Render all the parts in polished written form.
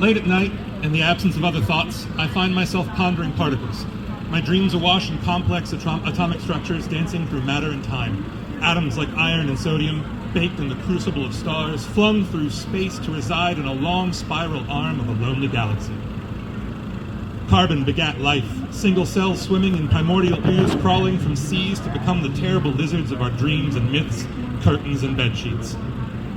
Late at night, in the absence of other thoughts, I find myself pondering particles. My dreams awash in complex atomic structures dancing through matter and time. Atoms like iron and sodium, baked in the crucible of stars, flung through space to reside in a long spiral arm of a lonely galaxy. Carbon begat life, single cells swimming in primordial ooze, crawling from seas to become the terrible lizards of our dreams and myths, curtains and bedsheets.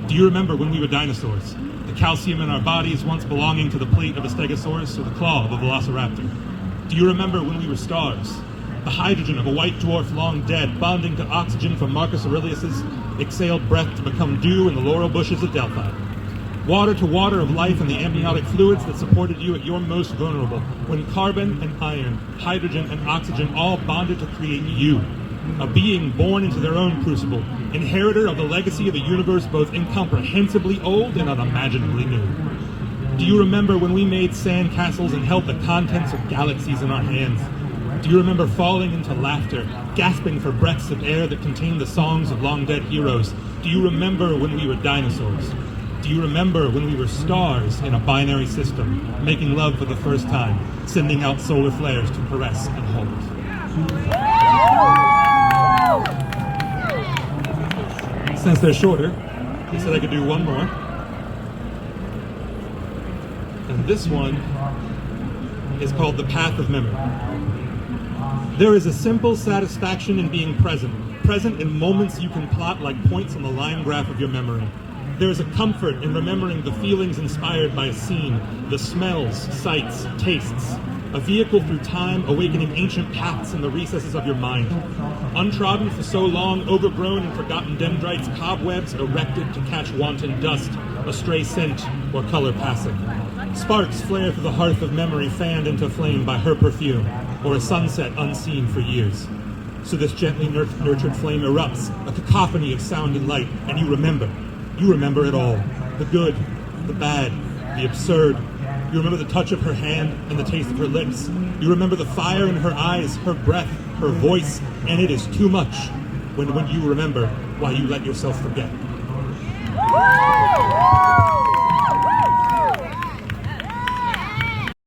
Do you remember when we were dinosaurs? The calcium in our bodies once belonging to the plate of a stegosaurus or the claw of a velociraptor. Do you remember when we were stars? The hydrogen of a white dwarf long dead, bonding to oxygen from Marcus Aurelius's exhaled breath to become dew in the laurel bushes of Delphi. Water to water of life and the amniotic fluids that supported you at your most vulnerable, when carbon and iron, hydrogen and oxygen all bonded to create you, a being born into their own crucible, inheritor of the legacy of a universe both incomprehensibly old and unimaginably new. Do you remember when we made sand castles and held the contents of galaxies in our hands? Do you remember falling into laughter, gasping for breaths of air that contained the songs of long-dead heroes? Do you remember when we were dinosaurs? Do you remember when we were stars in a binary system, making love for the first time, sending out solar flares to caress and hold? Since they're shorter, they said I could do one more. And this one is called The Path of Memory. There is a simple satisfaction in being present in moments you can plot like points on the line graph of your memory. There is a comfort in remembering the feelings inspired by a scene, the smells, sights, tastes, a vehicle through time awakening ancient paths in the recesses of your mind. Untrodden for so long, overgrown and forgotten dendrites, cobwebs erected to catch wanton dust, a stray scent or color passing. Sparks flare through the hearth of memory fanned into flame by her perfume, or a sunset unseen for years. So this gently nurtured flame erupts, a cacophony of sound and light, and you remember. You remember it all. The good, the bad, the absurd. You remember the touch of her hand and the taste of her lips. You remember the fire in her eyes, her breath, her voice, and it is too much when you remember why you let yourself forget.